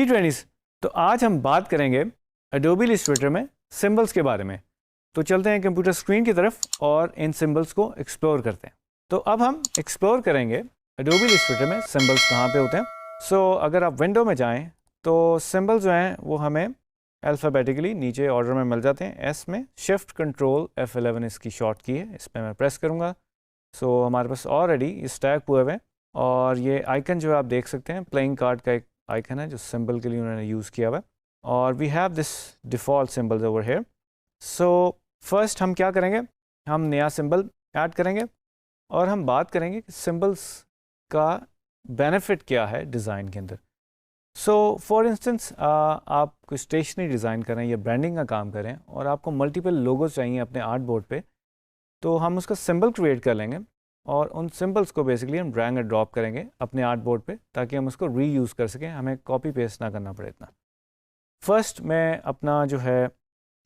T20s। तो आज हम बात करेंगे Adobe Illustrator में सिंबल्स के बारे में। तो चलते हैं कंप्यूटर स्क्रीन की तरफ और इन सिंबल्स को एक्सप्लोर करते हैं। तो अब हम एक्सप्लोर करेंगे Adobe Illustrator में सिंबल्स कहाँ पे होते हैं। अगर आप विंडो में जाएं तो सिंबल्स जो हैं वो हमें अल्फ़ाबेटिकली नीचे ऑर्डर में मिल जाते हैं। एस में शिफ्ट कंट्रोल F11 इसकी शॉर्ट की है, इस पर मैं प्रेस करूँगा। हमारे पास ऑलरेडी ये स्टैक हुए हुए हैं और ये आइकन जो है आप देख सकते हैं प्लेइंग कार्ड का एक आइकन है जो सिंबल के लिए उन्होंने यूज़ किया हुआ है। और we have this default symbols over here. First हम क्या करेंगे, हम नया सिंबल ऐड करेंगे और हम बात करेंगे कि सिंबल्स का बेनिफिट क्या है डिज़ाइन के अंदर। फॉर इंस्टेंस आप कोई स्टेशनरी डिज़ाइन करें या ब्रांडिंग का काम करें और आपको मल्टीपल लोगोज चाहिए अपने आर्ट बोर्ड पे, तो हम उसका सिंबल क्रिएट कर लेंगे और उन सिंबल्स को बेसिकली हम ड्रैग एंड ड्रॉप करेंगे अपने आर्ट बोर्ड पे ताकि हम उसको रीयूज़ कर सकें, हमें कॉपी पेस्ट ना करना पड़े इतना। फर्स्ट मैं अपना जो है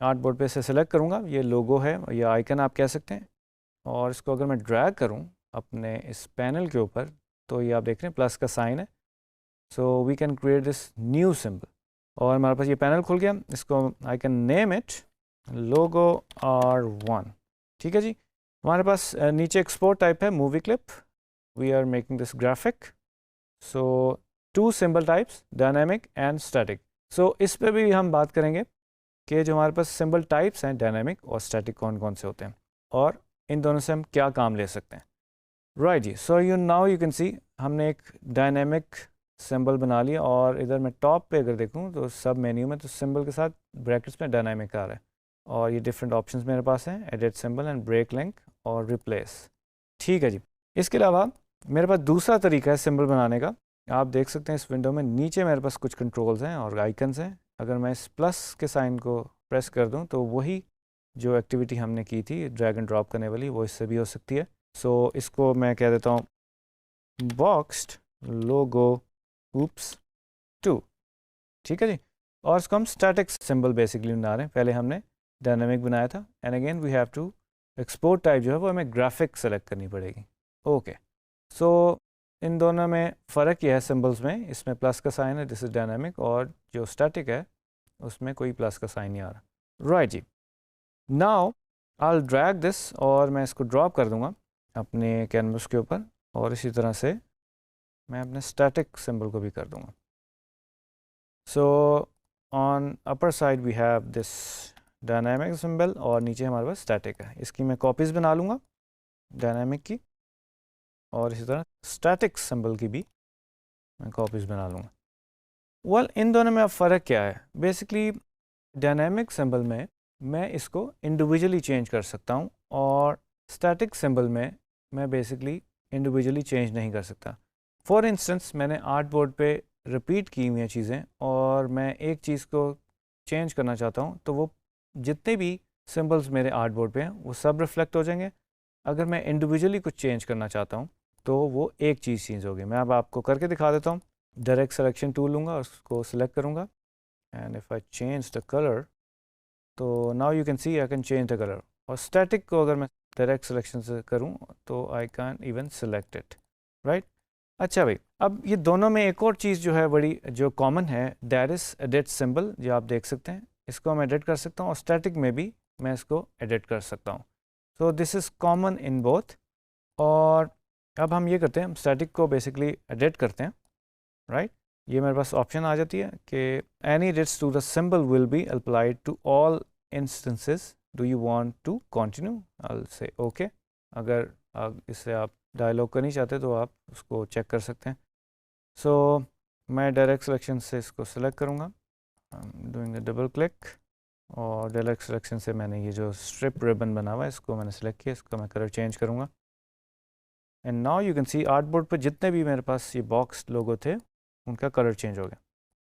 आर्ट बोर्ड पे से सिलेक्ट करूँगा, ये लोगो है या आइकन आप कह सकते हैं, और इसको अगर मैं ड्रैग करूँ अपने इस पैनल के ऊपर तो ये आप देख रहे हैं प्लस का साइन है। We can create this new symbol और हमारे पास ये पैनल खुल गया। इसको I can name it logo R1। ठीक है जी। हमारे पास नीचे एक्सपोर्ट टाइप है movie clip, we are making this graphic. Two symbol types dynamic and static. इस पे भी हम बात करेंगे कि जो हमारे पास सिंबल टाइप्स हैं डायनामिक और स्टैटिक कौन कौन से होते हैं और इन दोनों से हम क्या काम ले सकते हैं। राइट जी। नाउ यू कैन सी हमने एक डायनामिक सिंबल बना लिया और इधर मैं टॉप पे अगर देखूँ तो सब मेन्यू में तो सिंबल के साथ ब्रैकेट्स में डायनामिक आ रहा है और ये डिफरेंट ऑप्शंस मेरे पास हैं, edit symbol and break link और रिप्लेस। ठीक है जी। इसके अलावा मेरे पास दूसरा तरीका है सिंबल बनाने का। आप देख सकते हैं इस विंडो में नीचे मेरे पास कुछ कंट्रोल्स हैं और आइकन्स हैं। अगर मैं इस प्लस के साइन को प्रेस कर दूं तो वही जो एक्टिविटी हमने की थी ड्रैग एंड ड्रॉप करने वाली वो इससे भी हो सकती है। इसको मैं कह देता हूँ बॉक्स्ड लोगो oops 2। ठीक है जी। और इसको हम स्टैटिक सिंबल बेसिकली बना रहे हैं, पहले हमने डायनामिक बनाया था। And again we have to export type जो है वो हमें ग्राफिक सेलेक्ट करनी पड़ेगी। ओके। इन दोनों में फ़र्क यह है सिंबल्स में, इसमें प्लस का साइन है, दिस इज़ डायनामिक, और जो स्टैटिक है उसमें कोई प्लस का साइन नहीं आ रहा। राइट जी। Now I will drag this और मैं इसको ड्रॉप कर दूंगा अपने कैनवस के ऊपर और इसी तरह से मैं अपने स्टैटिक सिंबल को भी कर दूंगा। On upper side we have this dynamic symbol और नीचे हमारे पास स्टैटिक है। इसकी मैं कॉपीज़ बना लूँगा डायनामिक की और इसी तरह स्टैटिक सिंबल की भी मैं कॉपीज़ बना लूँगा। इन दोनों में अब फ़र्क क्या है? बेसिकली डायनामिक सिंबल में मैं इसको इंडिविजुअली चेंज कर सकता हूँ और स्टैटिक सिंबल में मैं बेसिकली इंडिविजुअली चेंज नहीं कर सकता। फॉर इंस्टेंस मैंने आर्ट बोर्ड पे रिपीट की हुई चीज़ें और मैं एक चीज़ को चेंज करना चाहता हूँ तो वो जितने भी सिंबल्स मेरे आर्ट बोर्ड पे हैं वो सब रिफ्लेक्ट हो जाएंगे। अगर मैं इंडिविजुअली कुछ चेंज करना चाहता हूँ तो वो एक चीज़ चेंज होगी। मैं अब आपको करके दिखा देता हूँ। डायरेक्ट सेलेक्शन टूल लूँगा, उसको सिलेक्ट करूँगा and if I change the colour तो now you can see I can change the colour. और स्टैटिक को अगर मैं डायरेक्ट सिलेक्शन से करूँ तो I can even select it. Right. अच्छा भाई, अब ये दोनों में एक और चीज़ जो है बड़ी जो कॉमन है दैट इज़ एडिट सिंबल, जो आप देख सकते हैं। इसको मैं एडिट कर सकता हूँ और स्टैटिक में भी मैं इसको एडिट कर सकता हूँ। This is common in both. और अब हम ये करते हैं, हम स्टैटिक को बेसिकली एडिट करते हैं। राइट। ये मेरे पास ऑप्शन आ जाती है कि any edits to the symbol will be applied to all instances, do you want to continue? I will say okay. अगर इससे आप डायलॉग करनी चाहते तो आप उसको चेक कर सकते हैं। मैं डायरेक्ट सिलेक्शन से इसको सिलेक्ट करूँगा, डूइंग अ डबल क्लिक, और डायरेक्ट सिलेक्शन से मैंने ये जो स्ट्रिप रिबन बना हुआ है इसको मैंने सेलेक्ट किया, इसको मैं कलर चेंज करूँगा। And now you can C art board पर जितने भी मेरे पास ये बॉक्स लोगो थे उनका कलर चेंज हो गया।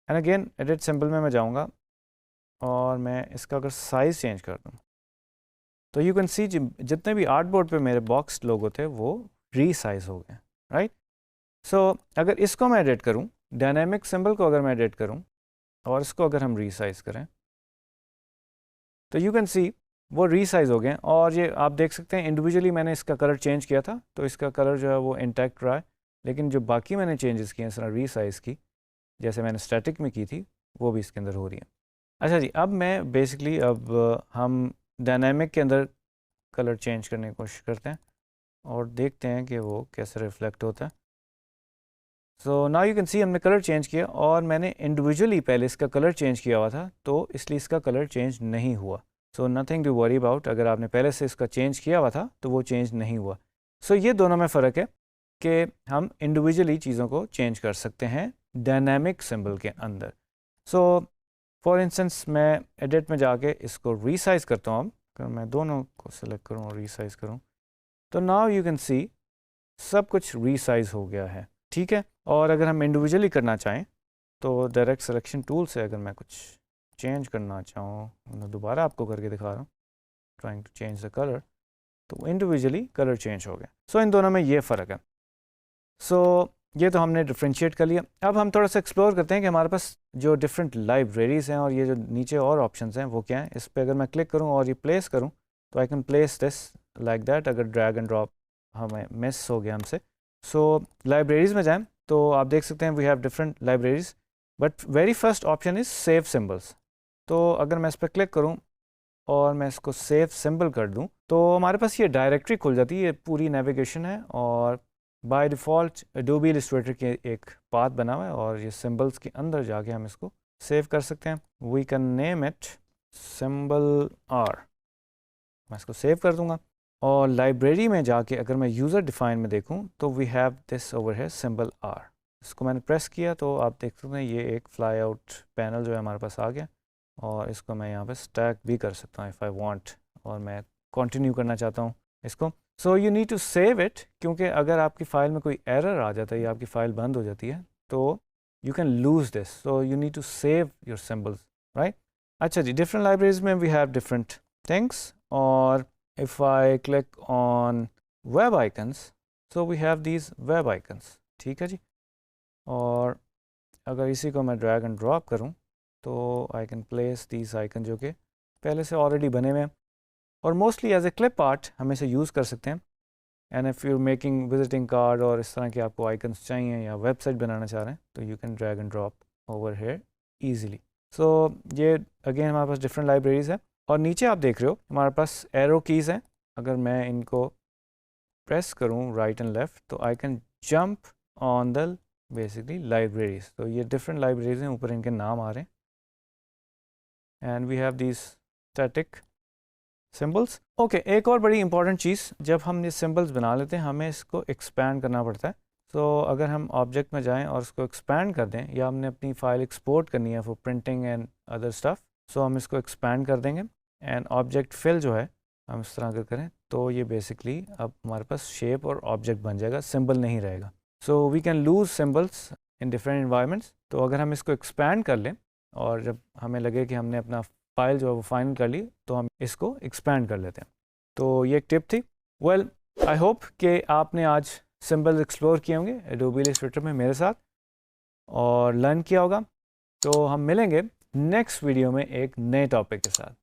एंड अगेन एडिट सिंबल में मैं जाऊँगा और मैं इसका अगर साइज़ चेंज कर दूँ तो यू कैन सी जितने भी आर्ट बोर्ड पे मेरे बॉक्स लोगो थे वो रीसाइज हो गए। राइट। अगर इसको मैं एडिट करूं, डायनामिक सिंबल को अगर मैं एडिट करूं और इसको अगर हम रीसाइज करें तो यू कैन सी वो रीसाइज हो गए। और ये आप देख सकते हैं इंडिविजुअली मैंने इसका कलर चेंज किया था तो इसका कलर जो है वो इंटैक्ट रहा है, लेकिन जो बाकी मैंने चेंजेस किए हैं रीसाइज की जैसे मैंने स्टैटिक में की थी वो भी इसके अंदर हो रही है। अच्छा जी, अब मैं बेसिकली अब हम डायनामिक के अंदर कलर चेंज करने की कोशिश करते हैं और देखते हैं कि वो कैसे रिफ्लेक्ट होता है। So now you can see हमने कलर चेंज किया और मैंने इंडिविजुअली पहले इसका कलर चेंज किया हुआ था, तो इसलिए इसका कलर चेंज नहीं हुआ। So nothing to worry about, अगर आपने पहले से इसका चेंज किया हुआ था तो वो चेंज नहीं हुआ। सो ये दोनों में फ़र्क है कि हम इंडिविजुअली चीज़ों को चेंज कर सकते हैं डायनामिक सिंबल के अंदर। सो फॉर इंस्टेंस मैं एडिट में जाके इसको रीसाइज करता हूँ। अब अगर मैं दोनों को सिलेक्ट करूँ और रीसाइज करूँ तो नाउ यू कैन सी सब कुछ रीसाइज हो गया है, ठीक है। और अगर हम इंडिविजुअली करना चाहें तो डायरेक्ट सिलेक्शन टूल से अगर मैं कुछ चेंज करना चाहूँ, मैं दोबारा आपको करके दिखा रहा हूँ, trying to change the colour, तो इंडिविजुअली कलर चेंज हो गया। सो इन दोनों में ये फ़र्क है। सो ये तो हमने डिफ्रेंशिएट कर लिया। अब हम थोड़ा सा एक्सप्लोर करते हैं कि हमारे पास जो डिफरेंट लाइब्रेरीज़ हैं और ये जो नीचे और ऑप्शंस हैं वो क्या हैं। इस पर अगर मैं क्लिक करूँ और ये प्लेस करूँ तो I can place this like that. अगर ड्रैग एंड ड्रॉप हमें मिस हो गया हमसे, सो लाइब्रेरीज़ में जाएं तो आप देख सकते हैं we have different libraries, but very first option is save symbols. तो अगर मैं इस पर क्लिक करूँ और मैं इसको सेव सिंबल कर दूं तो हमारे पास ये डायरेक्टरी खुल जाती है, ये पूरी नेविगेशन है और बाय डिफ़ॉल्ट एडोबी इलस्ट्रेटर के एक पाथ बना हुआ है और ये सिंबल्स के अंदर जाके हम इसको सेव कर सकते हैं। We can name it symbol R. मैं इसको सेव कर दूंगा और लाइब्रेरी में जाके अगर मैं यूज़र डिफाइन में देखूं तो वी हैव दिस ओवर है सिंबल आर। इसको मैंने प्रेस किया तो आप देख सकते हैं ये एक फ्लाई आउट पैनल जो है हमारे पास आ गया और इसको मैं यहाँ पे स्टैक भी कर सकता हूँ इफ़ आई वांट, और मैं कंटिन्यू करना चाहता हूँ इसको। So you need to save it, क्योंकि अगर आपकी फ़ाइल में कोई एरर आ जाता है या आपकी फ़ाइल बंद हो जाती है तो you can lose this. So you need to save your symbols, right. अच्छा जी, डिफरेंट लाइब्रेरीज में वी हैव डिफरेंट थिंग्स, और if I click on web icons so we have these web icons, ठीक है जी। और अगर इसी को मैं ड्रैग एंड ड्रॉप करूँ तो I can place these icon जो कि पहले से ऑलरेडी बने हुए हैं और mostly as a clip art हम इसे यूज़ कर सकते हैं। And if you making visiting card और इस तरह के आपको आइकन्स चाहिए या वेबसाइट बनाना चाह रहे हैं तो you can drag and drop over here easily. So ये अगेन हमारे पास डिफरेंट लाइब्रेरीज़ हैं और नीचे आप देख रहे हो हमारे पास एरो कीज़ हैं। अगर मैं इनको प्रेस करूँ राइट एंड लेफ़्ट तो I can jump on the basically libraries. तो ये डिफरेंट लाइब्रेरीज हैं, ऊपर इनके नाम आ रहे हैं and we have these static symbols. Okay, एक और बड़ी इंपॉर्टेंट चीज़, जब हम ये सिंबल्स बना लेते हैं हमें इसको एक्सपैंड करना पड़ता है। सो अगर हम ऑब्जेक्ट में जाएं और इसको एक्सपैंड कर दें या हमने अपनी फ़ाइल एक्सपोर्ट करनी है for printing and other stuff, so हम इसको एक्सपैंड कर देंगे एंड ऑब्जेक्ट फिल जो है हम इस तरह अगर करें तो ये बेसिकली अब हमारे पास शेप और ऑब्जेक्ट बन जाएगा, सिंबल नहीं रहेगा। So we can lose symbols in different environments. तो अगर हम इसको एक्सपैंड कर लें और जब हमें लगे कि हमने अपना फाइल जो है वो फाइनल कर ली तो हम इसको एक्सपैंड कर लेते हैं। तो ये एक टिप थी। वेल, आई होप कि आपने आज सिंबल्स एक्सप्लोर किए होंगे एडोबी इलस्ट्रेटर में मेरे साथ और लर्न किया होगा। तो हम मिलेंगे नेक्स्ट वीडियो में एक नए टॉपिक के साथ।